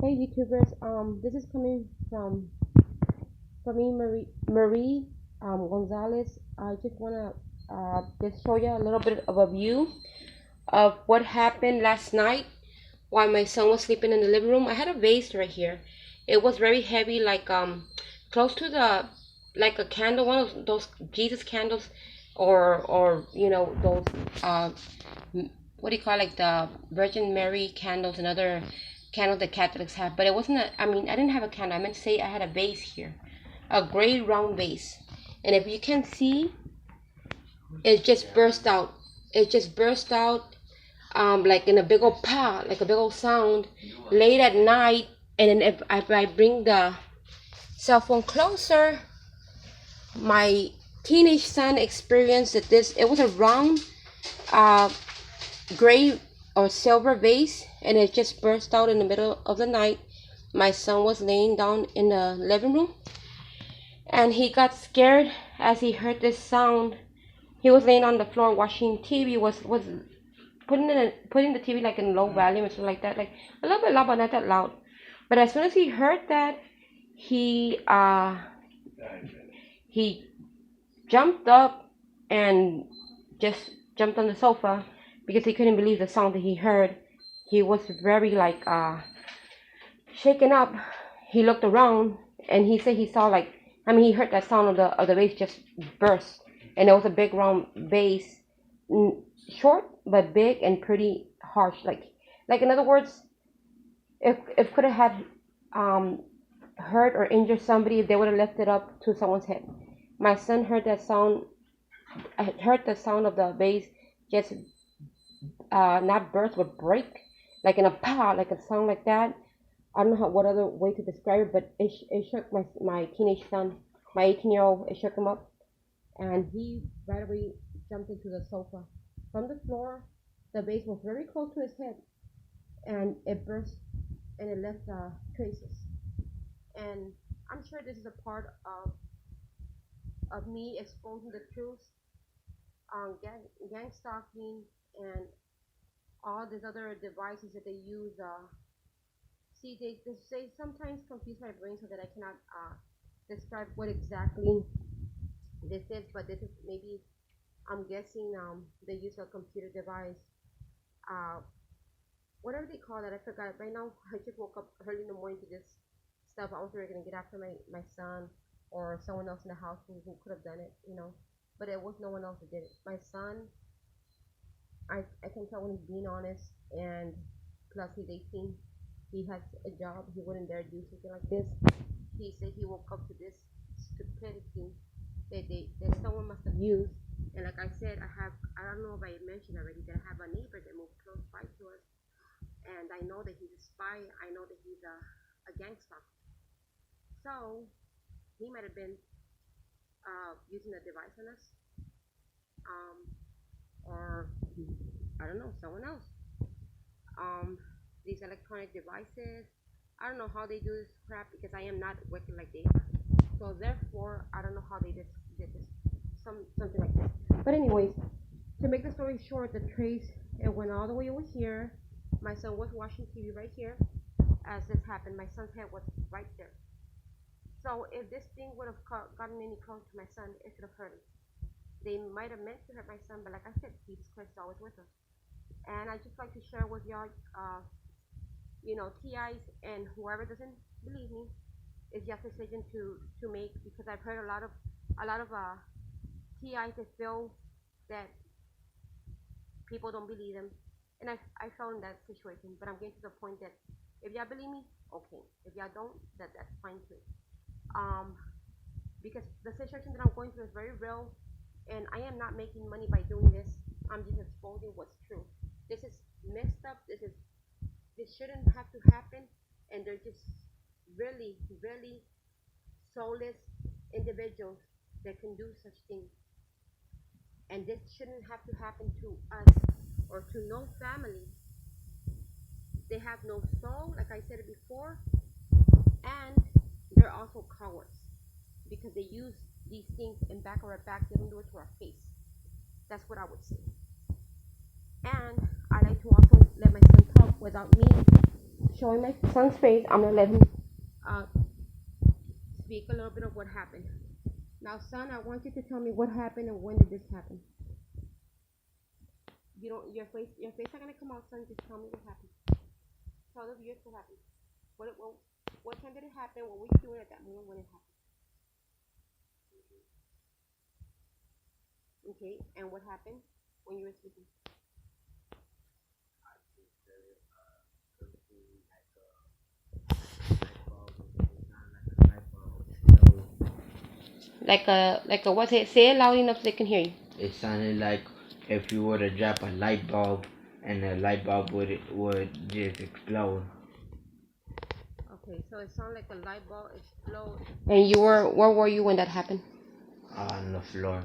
Hey YouTubers, this is coming from me, Marie Gonzalez. I just wanna just show you a little bit of a view of what happened last night while my son was sleeping in the living room. I had a vase right here. It was very heavy, like close to the like a candle, one of those Jesus candles, or those what do you call it, like the Virgin Mary candles and other candles that Catholics have. But it wasn't I mean, I didn't have a candle. I meant to say I had a vase here, a gray round vase, and if you can see, it just burst out. It just burst out, like in a big old pa, like a big old sound, late at night. And then if I bring the cell phone closer, my teenage son experienced that this. It was a round, uh, gray or silver vase, and it just burst out in the middle of the night. My son was laying down in the living room, and he got scared as he heard this sound. He was laying on the floor watching TV, was putting the TV like in low volume and stuff like that, like a little bit loud but not that loud. But as soon as he heard that, he he jumped up and just jumped on the sofa because he couldn't believe the sound that he heard. He was very like shaken up. He looked around and he said he saw, like, I mean, he heard that sound of the vase just burst, and it was a big round vase, short but big and pretty harsh. Like in other words, if could have had hurt or injured somebody if they would have left it up to someone's head. My son heard that sound. I heard the sound of the vase just not burst but break, like in a pow, like a sound like that. I don't know what other way to describe it, but it shook my teenage son, my 18-year-old. It shook him up, and he right away jumped into the sofa. From the floor, the vase was very close to his head, and it burst, and it left traces. And I'm sure this is a part of me exposing the truth on gang stalking and all these other devices that they use. See, they say sometimes confuse my brain so that I cannot describe what exactly this is, but this is maybe, I'm guessing, they use a computer device, uh, whatever they call that. I forgot right now. I just woke up early in the morning to this stuff. I was really gonna get after my son or someone else in the house who could have done it. But it was no one else that did it. My son, I can tell when he's being honest, and plus he's 18. He has a job. He wouldn't dare do something like this. He said he woke up to this stupidity that someone must have used. And like I said, I don't know if I mentioned already that I have a neighbor that moved close by to us, and I know that he's a spy. I know that he's a gangster. So he might have been using a device on us, um, or I don't know, someone else. These electronic devices, I don't know how they do this crap because I am not wicked like they are. So therefore, I don't know how they did this, something like this. But anyways, to make the story short, the trace, it went all the way over here. My son was watching TV right here as this happened. My son's head was right there. So if this thing would have gotten any close to my son, it could have hurt him. They might have meant to hurt my son, but like I said, Jesus Christ is always with us. And I just like to share with y'all, TIs, and whoever doesn't believe me, it's your decision to make, because I've heard a lot of TIs that feel that people don't believe them, and I fell in that situation. But I'm getting to the point that if y'all believe me, okay. If y'all don't, that's fine too. Um, because the situation that I'm going through is very real, and I am not making money by doing this. I'm just exposing what's true. This is messed up. This shouldn't have to happen, and they're just really, really soulless individuals that can do such things. And this shouldn't have to happen to us or to no family. They have no soul, like I said it before, and they're also cowards because they use these things in back of our back. They don't do it to our face. That's what I would say. And I like to also let my son talk without me showing my son's face, I'm gonna let him speak a little bit of what happened. Now, son, I want you to tell me what happened and when did this happen. You don't. Your face not gonna come out, son. Just tell me what happened. Tell the viewers what happened. What time did it happen? What were you doing at that moment when it happened? Okay, and what happened when you were sleeping? Like a what? Say it loud enough so they can hear you. It sounded like if you were to drop a light bulb and the light bulb would just explode. Okay, so it sounded like a light bulb explode. And where were you when that happened? On the floor.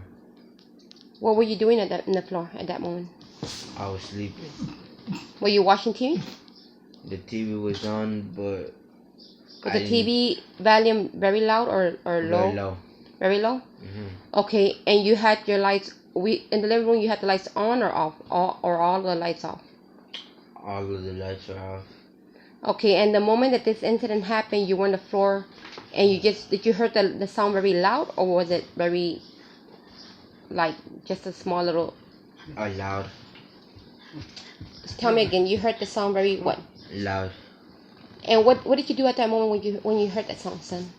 What were you doing in the floor at that moment? I was sleeping. Were you watching TV? The TV was on, but was the TV volume very loud or low? Very low. Very low? Mm-hmm. Okay, and you had your lights, in the living room, you had the lights on or off? Or all the lights off? All of the lights were off. Okay, and the moment that this incident happened, you were on the floor, and did you hear the sound very loud, or was it very, like, just a small little? Loud. Tell me again, you heard the sound very what? Loud. And what did you do at that moment when you heard that sound, son?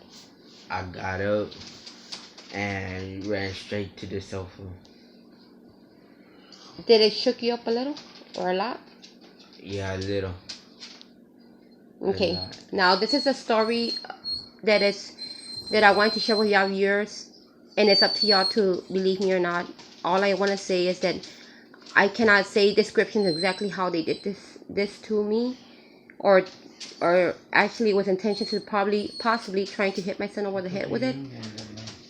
I got up and ran straight to the sofa. Did it shook you up a little or a lot? Yeah, a little. Okay. Now this is a story that I want to share with y'all viewers, and it's up to y'all to believe me or not. All I want to say is that I cannot say descriptions exactly how they did this to me, or actually with intention to possibly trying to hit my son over the head with it.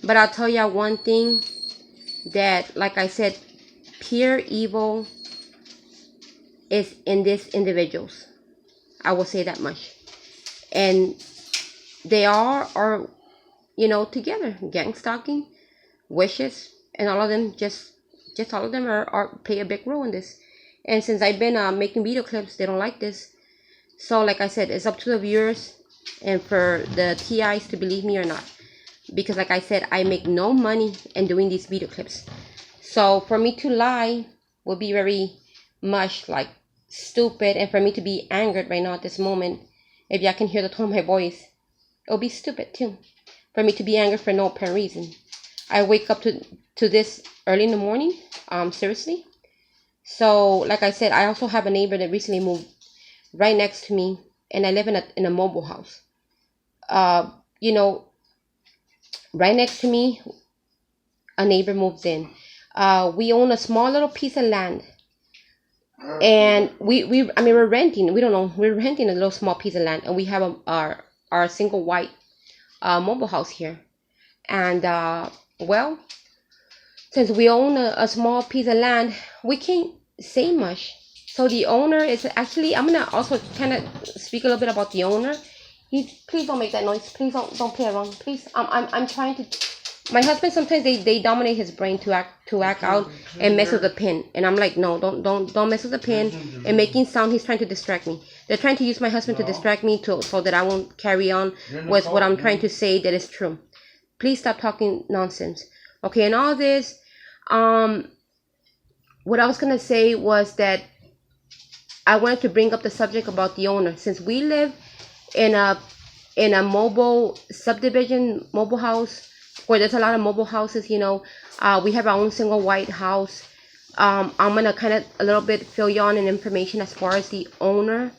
But I'll tell y'all one thing, that like I said, pure evil is in these individuals. I will say that much. And they are together, gang stalking, wishes, and all of them just all of them are play a big role in this. And since I've been making video clips, they don't like this. So like I said, it's up to the viewers and for the TIs to believe me or not. Because like I said, I make no money in doing these video clips. So for me to lie would be very much like stupid, and for me to be angered right now at this moment, if y'all can hear the tone of my voice, it'll be stupid too. For me to be angry for no apparent reason. I wake up to this early in the morning, seriously. So like I said, I also have a neighbor that recently moved right next to me, and I live in a mobile house. Right next to me, a neighbor moves in. We own a small little piece of land. And we're renting. We don't know. We're renting a little small piece of land, and we have our single white mobile house here. And well, since we own a small piece of land, we can't say much. So the owner is actually. I'm gonna also kind of speak a little bit about the owner. Please don't make that noise. Please don't play around. Please, I'm trying to. My husband sometimes they dominate his brain to act out and mess with the pin, and I'm like, no, don't mess with the pin. And making sound, he's trying to distract me. They're trying to use my husband to distract me so that I won't carry on with what I'm trying to say that is true. Please stop talking nonsense. Okay, and all this, what I was gonna say was that I wanted to bring up the subject about the owner, since we live in a mobile subdivision, mobile house, where there's a lot of mobile houses. We have our own single white house. I'm gonna kind of a little bit fill you on in information as far as the owner.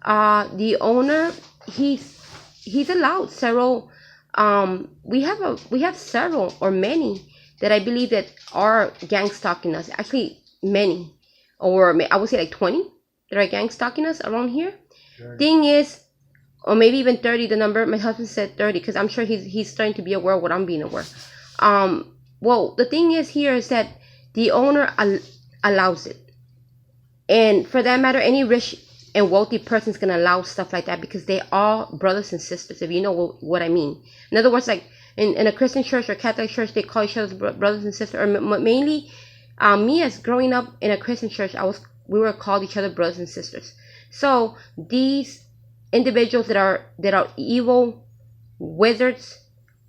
The owner, he's allowed several. We have several or many that I believe that are gang stalking us. Actually, many, or I would say like 20 that are gang stalking us around here. Sure. Thing is, or maybe even 30, the number, my husband said 30, because I'm sure he's starting to be aware of what I'm being aware. Well, the thing is here is that the owner allows it. And for that matter, any rich and wealthy person is going to allow stuff like that, because they are brothers and sisters, if you know what I mean. In other words, like in a Christian church or Catholic church, they call each other brothers and sisters. Or mainly, me as growing up in a Christian church, we were called each other brothers and sisters. So these individuals that are evil wizards,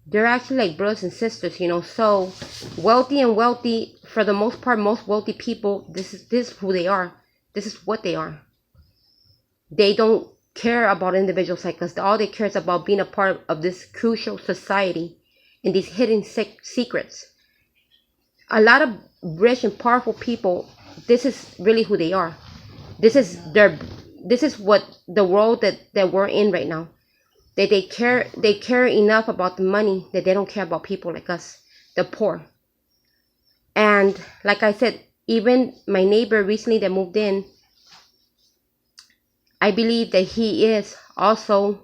they're actually like brothers and sisters, you know. So wealthy, for the most part, most wealthy people, this is who they are. This is what they are. They don't care about individuals like us. All they care is about being a part of this crucial society and these hidden secrets. A lot of rich and powerful people, this is really who they are. This is what the world that we're in right now. They care enough about the money that they don't care about people like us, the poor. And like I said, even my neighbor recently that moved in, I believe that he is also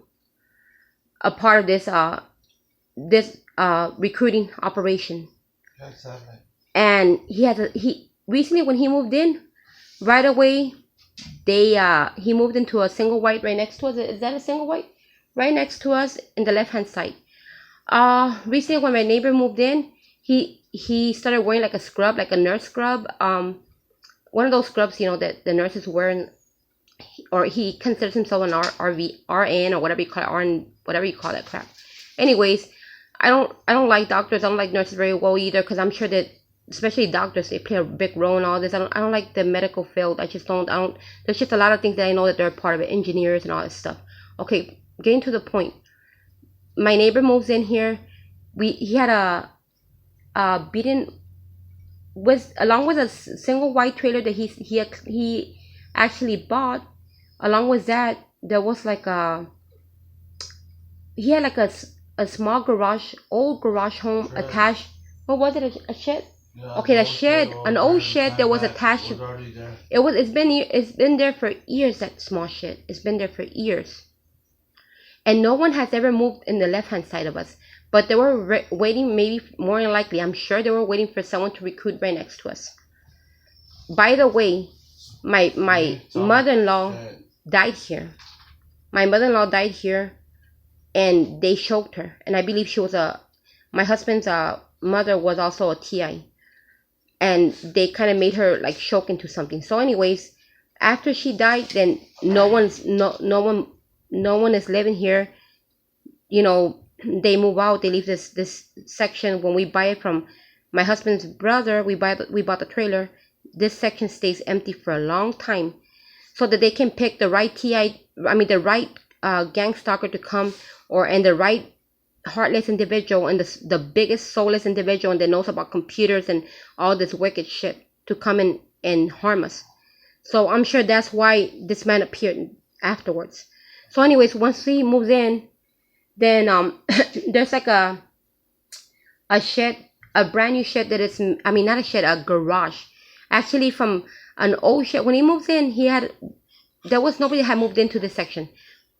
a part of this recruiting operation. Exactly. And he recently, when he moved in, right away he moved into a single white right next to us. Is that a single white? Right next to us in the left hand side. Recently when my neighbor moved in, he started wearing like a scrub, like a nurse scrub. One of those scrubs, you know, that the nurses wear, or he considers himself an RN or whatever you call it, RN, whatever you call that crap. Anyways, I don't like doctors. I don't like nurses very well either, because I'm sure that especially doctors, they play a big role in all this. I don't like the medical field. I don't. There's just a lot of things that I know that they're part of it, engineers and all this stuff. Okay, getting to the point. My neighbor moves in here. He had a beaten with, along with a single white trailer that he actually bought. Along with that, there was like he had like a small garage, old garage home Shed. Attached. What was it? A shed? Yeah, Okay, the shed, an old shed that was attached. It's been there for years. That small shed, it's been there for years, and no one has ever moved in the left hand side of us. But they were waiting, maybe more than likely, I'm sure they were waiting for someone to recruit right next to us. By the way, my mother-in-law died here. My mother-in-law died here, and they choked her. And I believe she was my husband's mother was also a TI, and they kind of made her like choke into something. So, anyways, after she died, then no one is living here. You know, they move out. They leave this section. When we buy it from my husband's brother, we bought the trailer. This section stays empty for a long time, so that they can pick the right the right gang stalker to come, and the right heartless individual, and the biggest soulless individual, and that knows about computers and all this wicked shit, to come in and harm us. So I'm sure that's why this man appeared afterwards. So anyways, once he moves in, then there's like a shed, a brand new shed that is, not a shed, a garage, actually from an old shed. When he moves in, there was nobody that had moved into this section.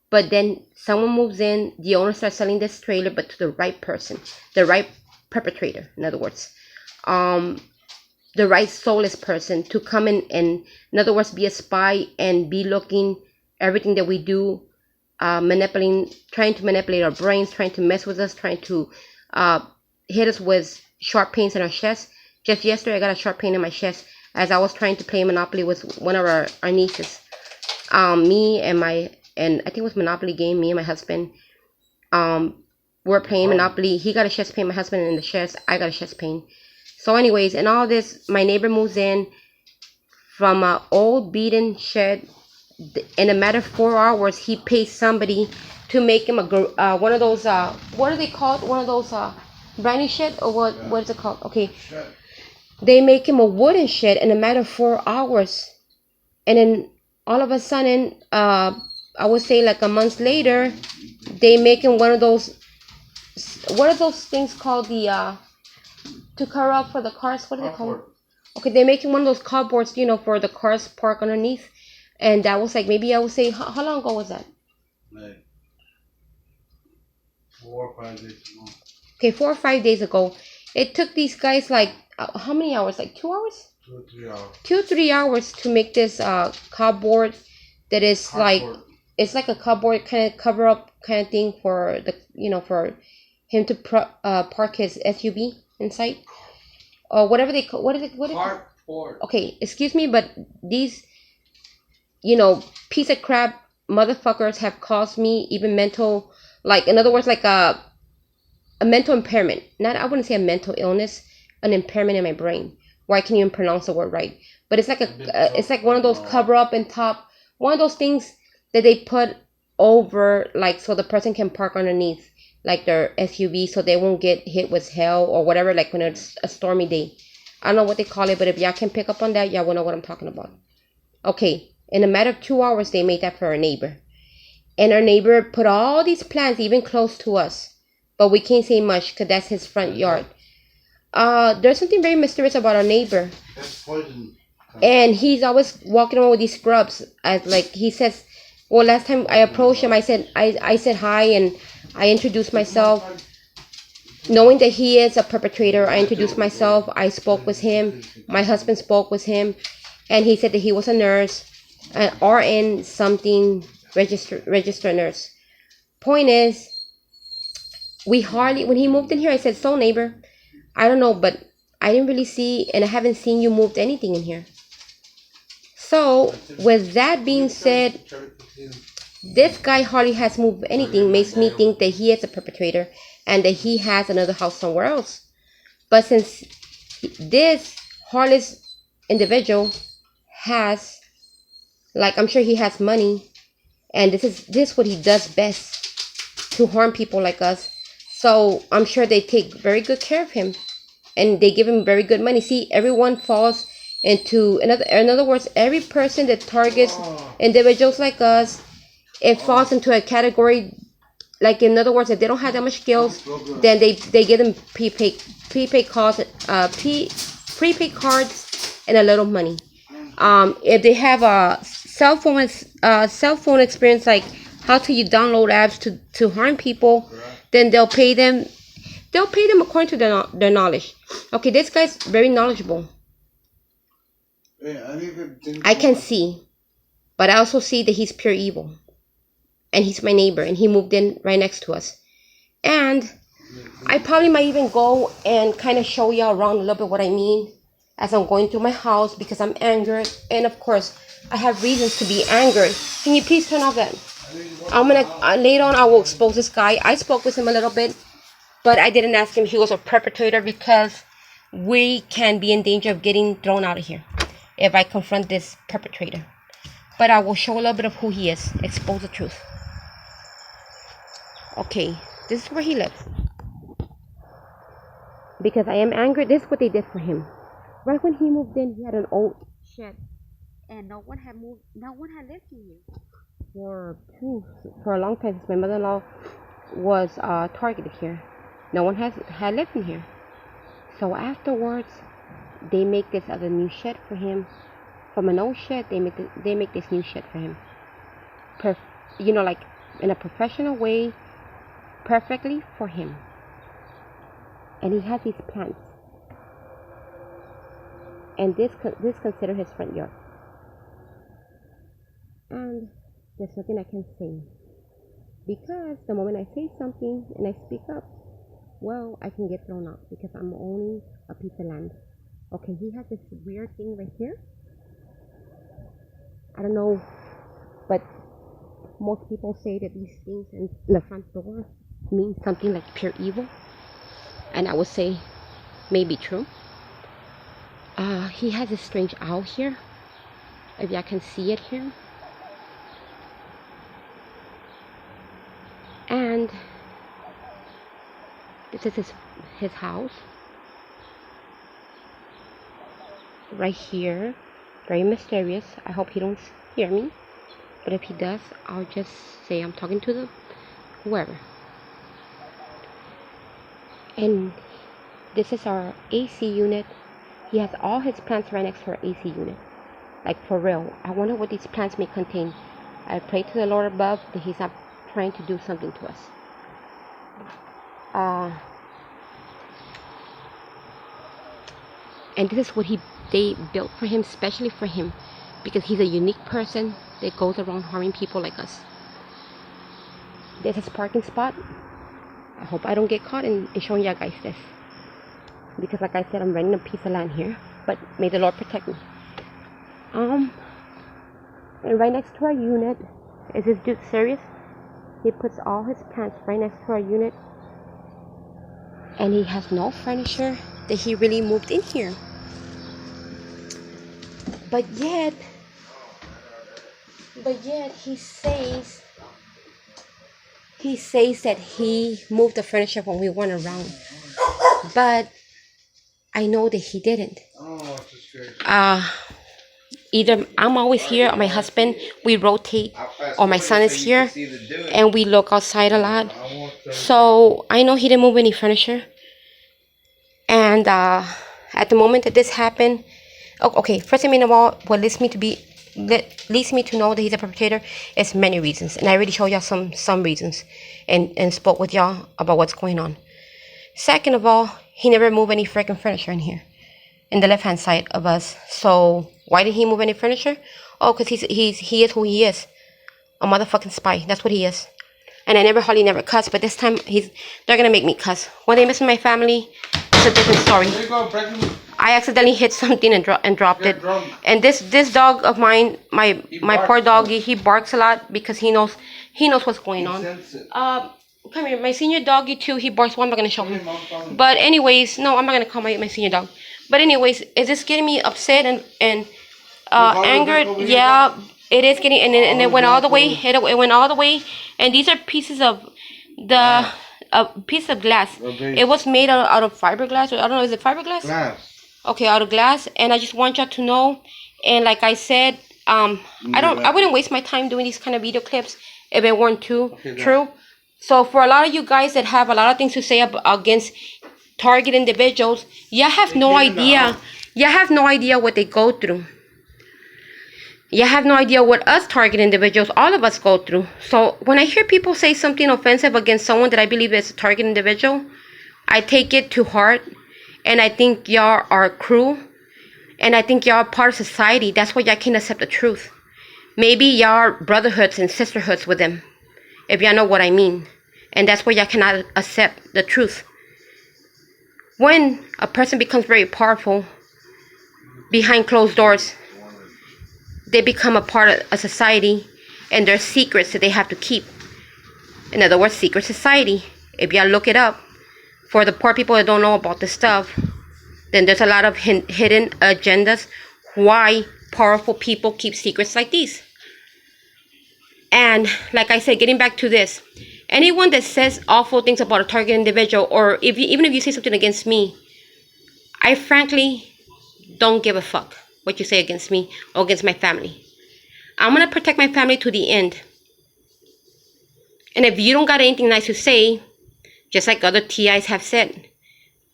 But then someone moves in, the owner starts selling this trailer, but to the right person, the right perpetrator, in other words. The right soulless person to come in other words, be a spy and be looking everything that we do, trying to manipulate our brains, trying to mess with us, trying to hit us with sharp pains in our chest. Just yesterday, I got a sharp pain in my chest as I was trying to play Monopoly with one of our nieces. And I think it was Monopoly game, me and my husband. We're playing Monopoly. He got a chest pain, my husband in the chest. I got a chest pain. So anyways, in all this, my neighbor moves in from an old beaten shed. In a matter of 4 hours, he pays somebody to make him one of those, what are they called? One of those brand new shed, or what is it called? Okay. Shed. They make him a wooden shed in a matter of 4 hours. And then all of a sudden, I would say like a month later, they make him one of those, what are those things called, to cover up for the cars? What are they called? Okay, they make him one of those cardboards, for the cars park underneath. And that was like, maybe I would say, how long ago was that? Like 4 or 5 days ago. Okay, 4 or 5 days ago. It took these guys like, how many hours? Like 2 hours? 2 or 3 hours. 2 or 3 hours to make this cardboard that is Cardboard. like, it's like a cardboard kind of cover up kind of thing for for him to park his SUV inside, or whatever they call. What is it? Cardboard. Okay, excuse me, but these, piece of crap motherfuckers have caused me even mental, like, in other words, like a mental impairment. Not, I wouldn't say a mental illness, an impairment in my brain. Why can't you even pronounce the word right? But it's like it's like one of those cover up and top, one of those things that they put over, like, so the person can park underneath, like, their SUV, so they won't get hit with hail or whatever, like when it's a stormy day. I don't know what they call it, but if y'all can pick up on that, y'all will know what I'm talking about. Okay, in a matter of 2 hours, they made that for our neighbor. And our neighbor put all these plants even close to us. But we can't say much because that's his front yard. There's something very mysterious about our neighbor. That's poison. And he's always walking around with these scrubs. Like he says, well, last time I approached him, I said hi and I introduced myself. Knowing that he is a perpetrator, I introduced myself. I spoke with him. My husband spoke with him. And he said that he was a nurse, an RN something, registered nurse. Point is, when he moved in here, I said, so neighbor, I don't know, but I didn't really see, and I haven't seen you moved anything in here. So, with that being said, this guy hardly has moved anything, makes me think that he is a perpetrator and that he has another house somewhere else. But since this heartless individual has, like, I'm sure he has money, and this is what he does best, to harm people like us. So I'm sure they take very good care of him, and they give him very good money. See, everyone falls into, in other words, every person that targets individuals like us, it falls into a category. Like, in other words, if they don't have that much skills, then they give them prepaid cards and a little money. If they have a cell phone experience, like how to you download apps to harm people, then they'll pay them according to their knowledge. Okay, this guy's very knowledgeable. I can see, but I also see that he's pure evil. And he's my neighbor, and he moved in right next to us. And I probably might even go and kind of show y'all around a little bit what I mean as I'm going through my house, because I'm angered. And of course, I have reasons to be angered. Can you please turn off that? I'm gonna, later on, I will expose this guy. I spoke with him a little bit, but I didn't ask him if he was a perpetrator, because we can be in danger of getting thrown out of here if I confront this perpetrator. But I will show a little bit of who he is, expose the truth. Okay, this is where he lives. Because I am angry, this is what they did for him. Right when he moved in, he had an old shed, and no one had lived in here for a long time, since my mother-in-law was targeted here. No one had lived in here. So afterwards, they make this other new shed for him. From an old shed, they make this new shed for him. Like in a professional way, perfectly for him. And he has these plants. And this considered his front yard. And there's nothing I can say, because the moment I say something and I speak up, well, I can get thrown out because I'm owning a piece of land. Okay, he has this weird thing right here. I don't know, but most people say that these things in the front door mean something like pure evil, and I would say maybe true. He has this strange owl here, if y'all can see it here. And this is his house right here. Very mysterious. I hope he don't hear me, but if he does, I'll just say I'm talking to whoever. And this is our AC unit. He has all his plants right next to our AC unit, like for real. I wonder what these plants may contain. I pray to the Lord above that he's not trying to do something to us. And this is what they built for him, especially for him, because he's a unique person that goes around harming people like us. There's his parking spot. I hope I don't get caught in showing you guys this, because like I said, I'm renting a piece of land here, but may the Lord protect me. And right next to our unit Is this dude serious? He puts all his plants right next to our unit, and he has no furniture that he really moved in here. But yet he says that he moved the furniture when we weren't around. But I know that he didn't. Oh, it's just crazy. Either I'm always here, or my husband, we rotate, or my son is here, and we look outside a lot. So I know he didn't move any furniture. And at the moment that this happened, okay, first of all, what leads me to know that he's a perpetrator is many reasons, and I already showed y'all some reasons, and spoke with y'all about what's going on. Second of all, he never moved any freaking furniture in here, in the left hand side of us. So why did he move any furniture? Oh, because he is who he is, a motherfucking spy. That's what he is. And I hardly never cuss, but this time they're gonna make me cuss. When they miss my family, it's a different story. There you go, Becky. I accidentally hit something and dropped it. And this dog of mine, my poor doggy, he barks a lot because he knows what's going on. Come here, my senior doggy too. He barks. Well, I'm not gonna show him. But anyways, no, I'm not gonna call my senior dog. But anyways, is this getting me upset and angered? Yeah, it is getting, and it went all the way. It went all the way. And these are pieces of piece of glass. It was made out of fiberglass. I don't know. Is it fiberglass? Glass. Okay, out of glass. And I just want y'all to know. And like I said, I wouldn't waste my time doing these kind of video clips if it weren't true. So for a lot of you guys that have a lot of things to say against target individuals, you have no idea. You have no idea what they go through. You have no idea what us target individuals, all of us go through. So when I hear people say something offensive against someone that I believe is a target individual, I take it to heart. And I think y'all are cruel. And I think y'all are part of society. That's why y'all can't accept the truth. Maybe y'all are brotherhoods and sisterhoods with them, if y'all know what I mean. And that's why y'all cannot accept the truth. When a person becomes very powerful behind closed doors, they become a part of a society, and there's secrets that they have to keep. In other words, secret society. If y'all look it up, for the poor people that don't know about this stuff, then there's a lot of hidden agendas why powerful people keep secrets like these. And like I said, getting back to this, anyone that says awful things about a target individual, or even if you say something against me, I frankly don't give a fuck what you say against me or against my family. I'm going to protect my family to the end. And if you don't got anything nice to say, just like other TIs have said,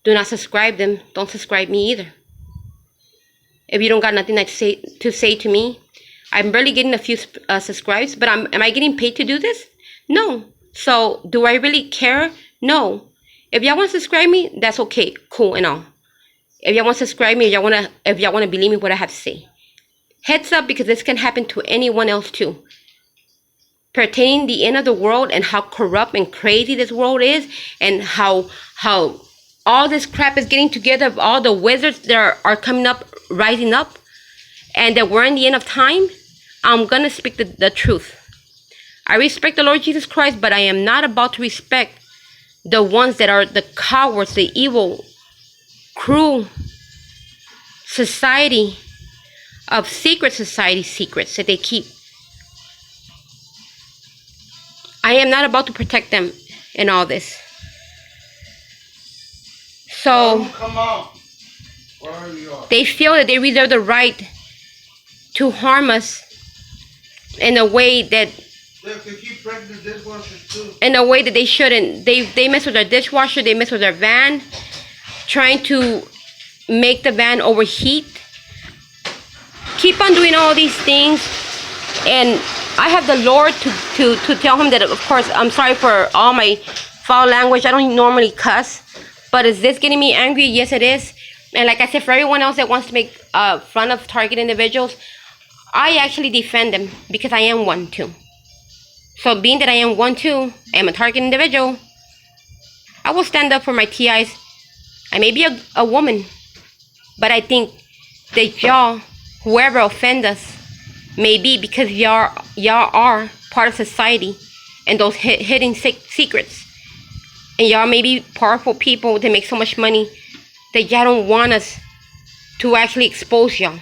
do not subscribe them. Don't subscribe me either. If you don't got nothing nice to say to me, I'm barely getting a few subscribes, but am I getting paid to do this? No. So do I really care? No. If y'all want to subscribe me, that's okay, cool and all. If y'all want to subscribe me, if y'all want to believe me what I have to say. Heads up, because this can happen to anyone else too. Pertaining the end of the world and how corrupt and crazy this world is, and how all this crap is getting together, all the wizards that are coming up, rising up, and that we're in the end of time, I'm going to speak the truth. I respect the Lord Jesus Christ, but I am not about to respect the ones that are the cowards, the evil, cruel society of secret society secrets that they keep. I am not about to protect them in all this. So Come on. Where are you? They feel that they reserve the right to harm us in a way that They keep breaking the dishwashers too. in a way that they shouldn't. They mess with their dishwasher, they mess with their van, trying to make the van overheat. Keep on doing all these things, and I have the Lord to tell him that, of course, I'm sorry for all my foul language. I don't normally cuss, but is this getting me angry? Yes, it is. And like I said, for everyone else that wants to make fun of target individuals, I actually defend them because I am one too. So being that I am one too, I am a target individual, I will stand up for my TIs. I may be a woman, but I think that y'all, whoever offend us, may be because y'all are part of society and those hidden secrets. And y'all may be powerful people that make so much money that y'all don't want us to actually expose y'all.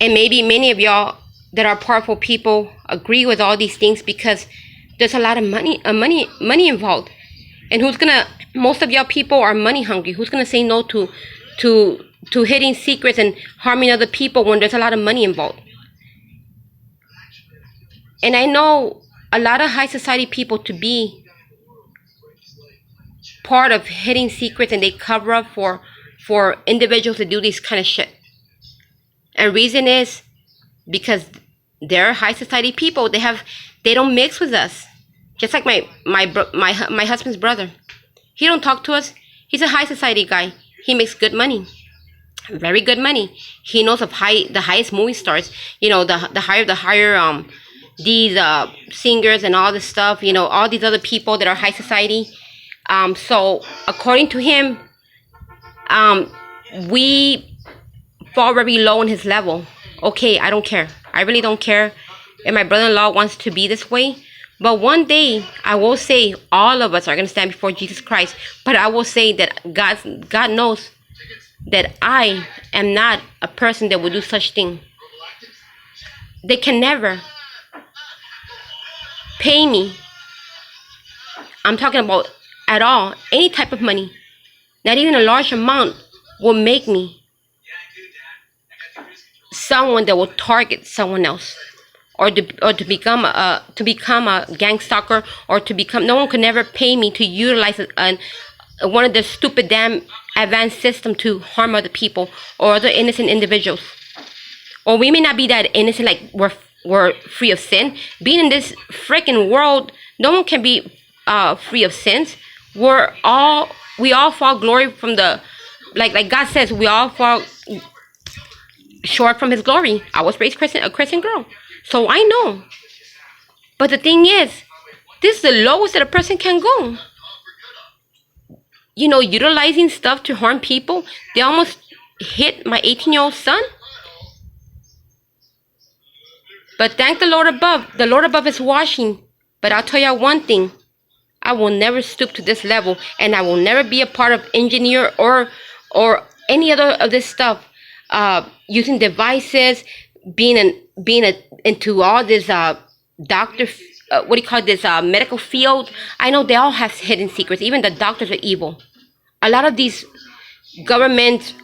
And maybe many of y'all that are powerful people agree with all these things because there's a lot of money involved. And most of y'all people are money hungry. Who's gonna say no to hidden secrets and harming other people when there's a lot of money involved? And I know a lot of high society people to be part of hidden secrets, and they cover up for individuals to do this kind of shit. And reason is because they're high society people. They don't mix with us. Just like my husband's brother. He don't talk to us. He's a high society guy. He makes good money. Very good money. He knows of the highest movie stars. You know, the higher these singers and all this stuff. You know, all these other people that are high society. So according to him, we fall very low on his level. Okay, I don't care. I really don't care if my brother-in-law wants to be this way. But one day, I will say all of us are going to stand before Jesus Christ. But I will say that God knows that I am not a person that would do such thing. They can never pay me. I'm talking about at all, any type of money. Not even a large amount will make me someone that will target someone else, or to become a gang stalker, or to become. No one could never pay me to utilize one of the stupid damn advanced system to harm other people or other innocent individuals. Or we may not be that innocent, like we're free of sin. Being in this freaking world, no one can be free of sins. We all fall glory from the, like God says, we all fall short from his glory. I was raised a Christian girl, so I know. But the thing is, this is the lowest that a person can go. You know, utilizing stuff to harm people. They almost hit my 18-year-old son. But thank the Lord above. The Lord above is watching. But I'll tell you one thing. I will never stoop to this level, and I will never be a part of engineer or any other of this stuff. Using devices, being into all this doctor, medical field. I know they all have hidden secrets. Even the doctors are evil. A lot of these government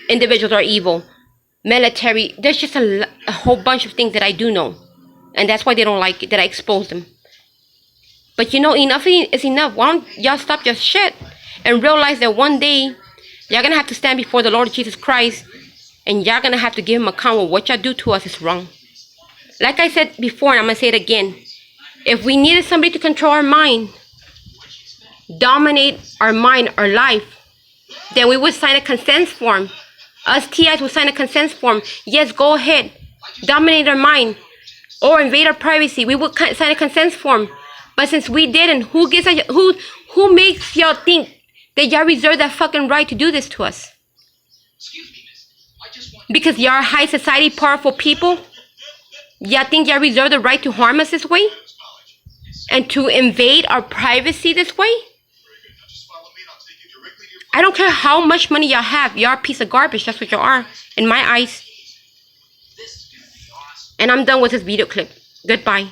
individuals are evil. Military. There's just a whole bunch of things that I do know, and that's why they don't like it, that I expose them. But you know, enough is enough. Why don't y'all stop your shit and realize that one day y'all gonna have to stand before the Lord Jesus Christ, and y'all gonna have to give him account of what y'all do to us is wrong. Like I said before, and I'm gonna say it again. If we needed somebody to control our mind, dominate our mind, our life, then we would sign a consent form. Us TIs would sign a consent form. Yes, go ahead, dominate our mind or invade our privacy. We would sign a consent form. But since we didn't, who makes y'all think that y'all reserve that fucking right to do this to us? Because y'all are high society, powerful people? Y'all think y'all reserve the right to harm us this way? And to invade our privacy this way? I don't care how much money y'all have. Y'all a piece of garbage. That's what y'all are, in my eyes. And I'm done with this video clip. Goodbye.